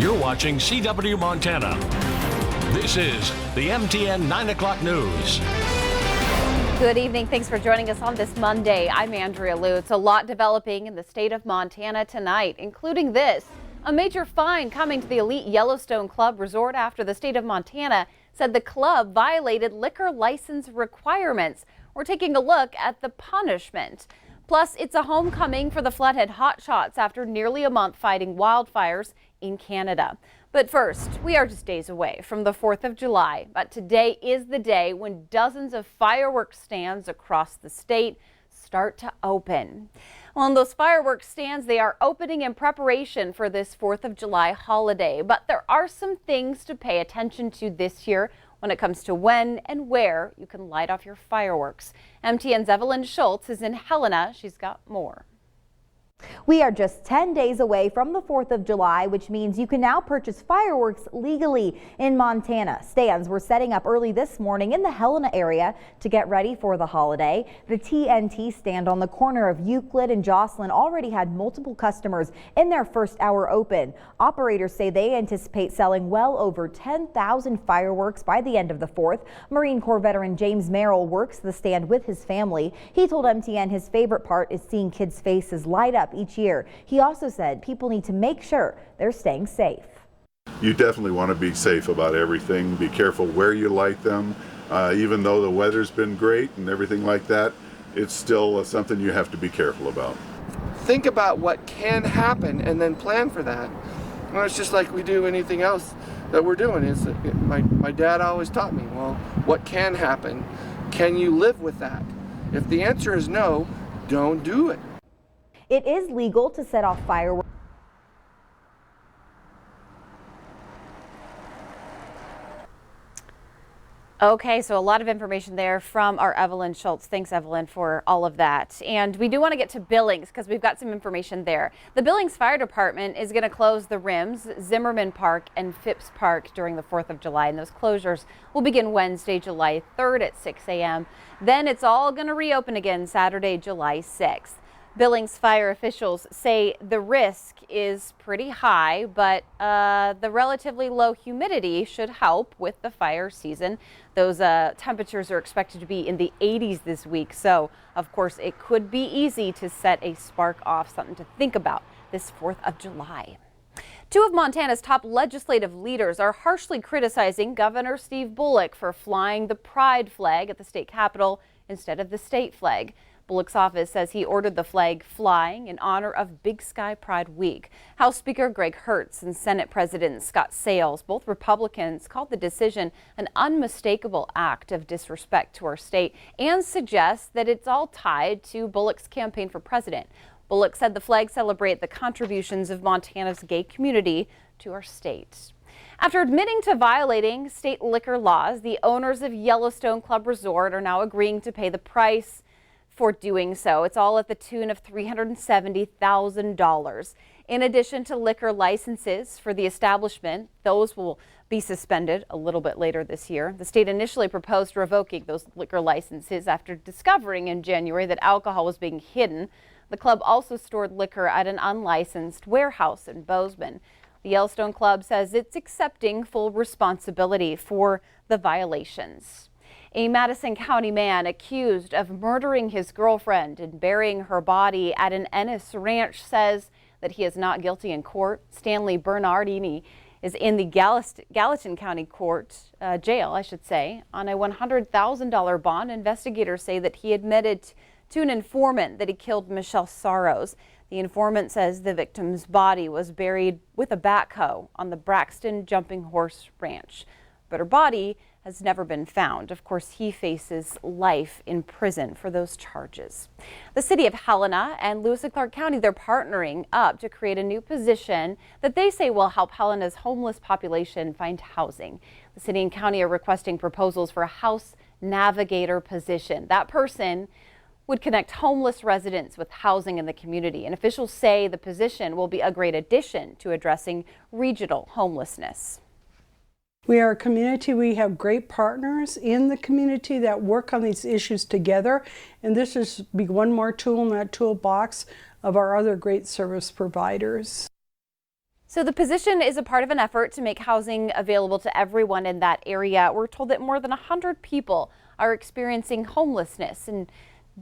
You're watching CW Montana. This is the MTN 9 o'clock news. Good evening. Thanks for joining us on this Monday. I'm Andrea Lutz. A lot developing in the state of Montana tonight, including this. A major fine coming to the elite Yellowstone Club Resort after the state of Montana said the club violated liquor license requirements. We're taking a look at the punishment. Plus, it's a homecoming for the Flathead Hotshots after nearly a month fighting wildfires in Canada. But first, we are just days away from the 4th of July. But today is the day when dozens of fireworks stands across the state start to open. Well, and those fireworks stands, they are opening in preparation for this 4th of July holiday. But there are some things to pay attention to this year when it comes to when and where you can light off your fireworks. MTN's Evelyn Schultz is in Helena. She's got more. We are just 10 days away from the 4th of July, which means you can now purchase fireworks legally in Montana. Stands were setting up early this morning in the Helena area to get ready for the holiday. The TNT stand on the corner of Euclid and Jocelyn already had multiple customers in their first hour open. Operators say they anticipate selling well over 10,000 fireworks by the end of the 4th. Marine Corps veteran James Merrill works the stand with his family. He told MTN his favorite part is seeing kids' faces light up each year. He also said people need to make sure they're staying safe. You definitely want to be safe about everything. Be careful where you light them. Even though the weather's been great and everything like that, it's still something you have to be careful about. Think about what can happen and then plan for that. Well, it's just like we do anything else that we're doing. Is my dad always taught me, well, what can happen? Can you live with that? If the answer is no, don't do it. It is legal to set off fireworks. Okay, so a lot of information there from our Evelyn Schultz. Thanks, Evelyn, for all of that. And we do want to get to Billings because we've got some information there. The Billings Fire Department is going to close the Rims, Zimmerman Park, and Phipps Park during the 4th of July. And those closures will begin Wednesday, July 3rd at 6 a.m. Then it's all going to reopen again Saturday, July 6th. Billings fire officials say the risk is pretty high, but the relatively low humidity should help with the fire season. Those temperatures are expected to be in the 80s this week, so of course it could be easy to set a spark off, something to think about this 4th of July. Two of Montana's top legislative leaders are harshly criticizing Governor Steve Bullock for flying the pride flag at the state capitol instead of the state flag. Bullock's office says he ordered the flag flying in honor of Big Sky Pride Week. House Speaker Greg Hertz and Senate President Scott Sales, both Republicans, called the decision an unmistakable act of disrespect to our state and suggest that it's all tied to Bullock's campaign for president. Bullock said the flag celebrates the contributions of Montana's gay community to our state. After admitting to violating state liquor laws, the owners of Yellowstone Club Resort are now agreeing to pay the price for doing so. It's all at the tune of $370,000. In addition to liquor licenses for the establishment, those will be suspended a little bit later this year. The state initially proposed revoking those liquor licenses after discovering in January that alcohol was being hidden. The club also stored liquor at an unlicensed warehouse in Bozeman. The Yellowstone Club says it's accepting full responsibility for the violations. A Madison County man accused of murdering his girlfriend and burying her body at an Ennis ranch says that he is not guilty in court. Stanley Bernardini is in the Gallatin County jail, I should say, on a $100,000 bond. Investigators say that he admitted to an informant that he killed Michelle Sorrows. The informant says the victim's body was buried with a backhoe on the Braxton Jumping Horse Ranch, but her body has never been found. Of course, he faces life in prison for those charges. The city of Helena and Lewis and Clark County, they're partnering up to create a new position that they say will help Helena's homeless population find housing. The city and county are requesting proposals for a house navigator position. That person would connect homeless residents with housing in the community. And officials say the position will be a great addition to addressing regional homelessness. We are a community. We have great partners in the community that work on these issues together. And this is be one more tool in that toolbox of our other great service providers. So the position is a part of an effort to make housing available to everyone in that area. We're told that more than 100 people are experiencing homelessness in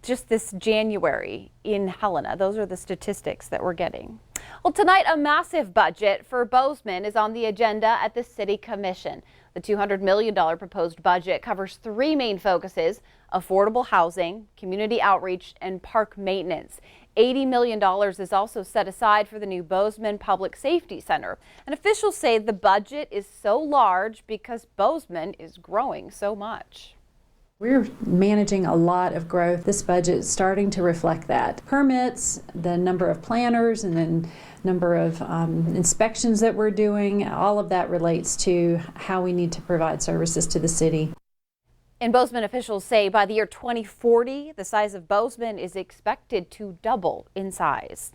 just this January in Helena. Those are the statistics that we're getting. Well, tonight a massive budget for Bozeman is on the agenda at the City Commission. The $200 million proposed budget covers three main focuses: affordable housing, community outreach, and park maintenance. $80 million is also set aside for the new Bozeman Public Safety Center. And officials say the budget is so large because Bozeman is growing so much. We're managing a lot of growth. This budget is starting to reflect that. Permits, the number of planners, and then number of inspections that we're doing, all of that relates to how we need to provide services to the city. And Bozeman officials say by the year 2040, the size of Bozeman is expected to double in size.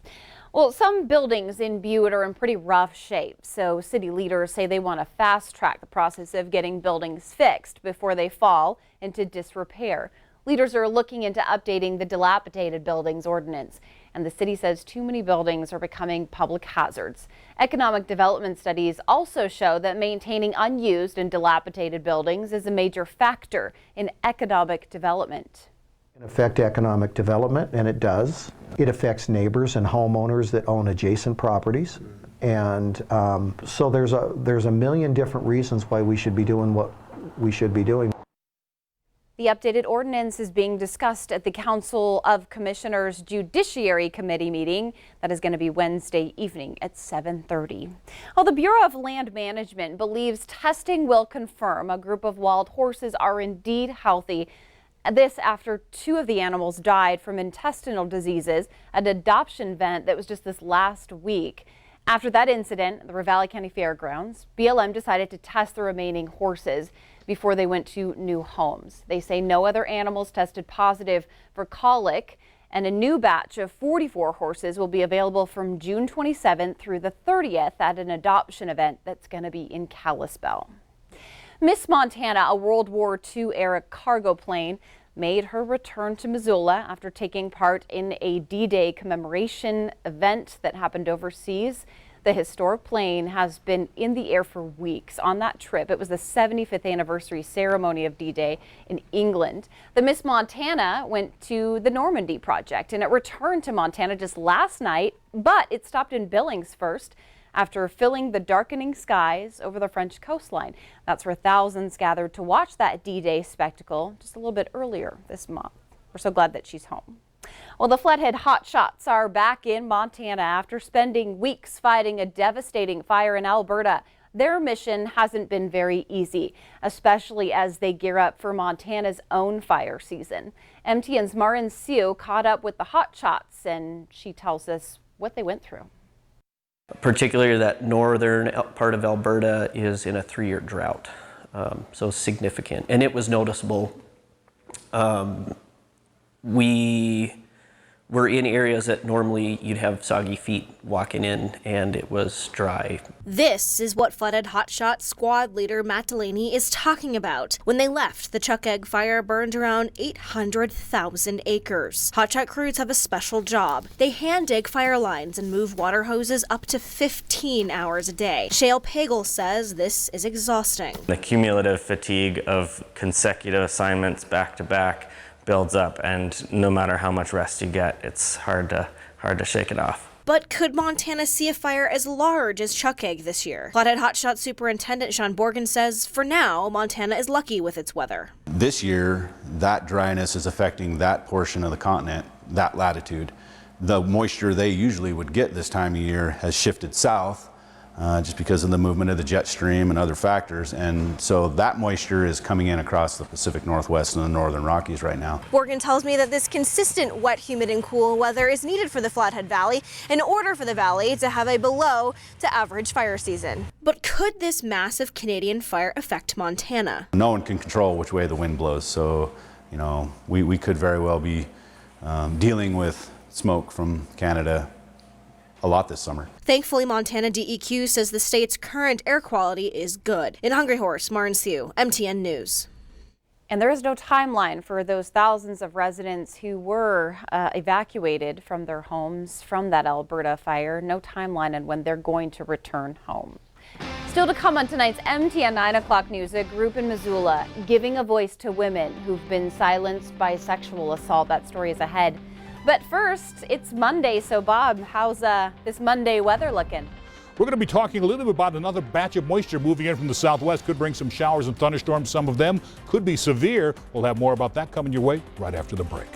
Well, some buildings in Butte are in pretty rough shape, so city leaders say they want to fast track the process of getting buildings fixed before they fall into disrepair. Leaders are looking into updating the dilapidated buildings ordinance, and the city says too many buildings are becoming public hazards. Economic development studies also show that maintaining unused and dilapidated buildings is a major factor in economic development. It can affect economic development, and it does. It affects neighbors and homeowners that own adjacent properties, and so there's a million different reasons why we should be doing what we should be doing. The updated ordinance is being discussed at the Council of Commissioners Judiciary Committee meeting. That is going to be Wednesday evening at 7:30. Well, the Bureau of Land Management believes testing will confirm a group of wild horses are indeed healthy. This after two of the animals died from intestinal diseases at an adoption event that was just this last week. After that incident at the Ravalli County Fairgrounds, BLM decided to test the remaining horses before they went to new homes. They say no other animals tested positive for colic, and a new batch of 44 horses will be available from June 27th through the 30th at an adoption event that's going to be in Kalispell. Miss Montana, a World War II era cargo plane, made her return to Missoula after taking part in a D-Day commemoration event that happened overseas. The historic plane has been in the air for weeks. On that trip, it was the 75th anniversary ceremony of D-Day in England. The Miss Montana went to the Normandy project, and it returned to Montana just last night, but it stopped in Billings first after filling the darkening skies over the French coastline. That's where thousands gathered to watch that D-Day spectacle just a little bit earlier this month. We're so glad that she's home. Well, the Flathead Hotshots are back in Montana after spending weeks fighting a devastating fire in Alberta. Their mission hasn't been very easy, especially as they gear up for Montana's own fire season. MTN's Marin Siu caught up with the Hotshots, and she tells us what they went through. Particularly that northern part of Alberta is in a 3-year drought, so significant, and it was noticeable. We were in areas that normally you'd have soggy feet walking in, and it was dry. This is what Flathead Hotshot squad leader Matt Delaney is talking about. When they left, the Chuck Egg fire burned around 800,000 acres. Hotshot crews have a special job. They hand dig fire lines and move water hoses up to 15 hours a day. Shale Pagel says this is exhausting. The cumulative fatigue of consecutive assignments back to back builds up, and no matter how much rest you get, it's hard to shake it off. But could Montana see a fire as large as Chuck Egg this year? Flathead Hotshot Superintendent Sean Borgen says, for now, Montana is lucky with its weather. This year, that dryness is affecting that portion of the continent, that latitude. The moisture they usually would get this time of year has shifted south, just because of the movement of the jet stream and other factors, and so that moisture is coming in across the Pacific Northwest and the Northern Rockies right now. Borgen tells me that this consistent wet, humid, and cool weather is needed for the Flathead Valley in order for the valley to have a below to average fire season. But could this massive Canadian fire affect Montana? No one can control which way the wind blows, so we could very well be dealing with smoke from Canada a lot this summer. Thankfully, Montana DEQ says the state's current air quality is good. In Hungry Horse, Marin Siu, MTN News. And there is no timeline for those thousands of residents who were evacuated from their homes from that Alberta fire. No timeline on when they're going to return home. Still to come on tonight's MTN 9 o'clock news, a group in Missoula giving a voice to women who've been silenced by sexual assault. That story is ahead. But first, it's Monday. So Bob, how's this Monday weather looking? We're going to be talking a little bit about another batch of moisture moving in from the southwest. Could bring some showers and thunderstorms. Some of them could be severe. We'll have more about that coming your way right after the break.